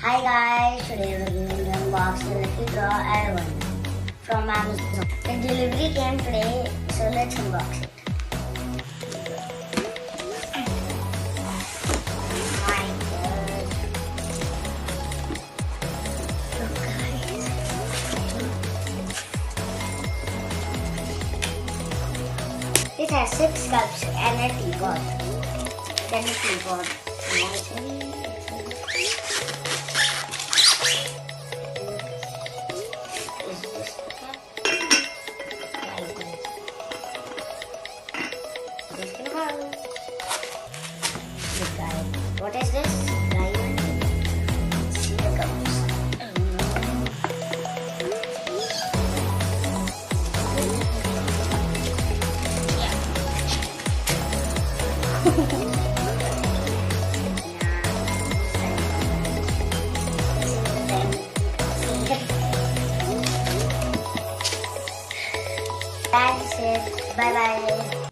Hi guys, today we're going to unbox the Lucky Draw Air1 from Amazon. The delivery came today, so let's unbox it. My God. Look guys. It has 6 cups and a teapot. Then a teapot. Look guys, what is this? Diamond. See the cups. That's it. Bye bye.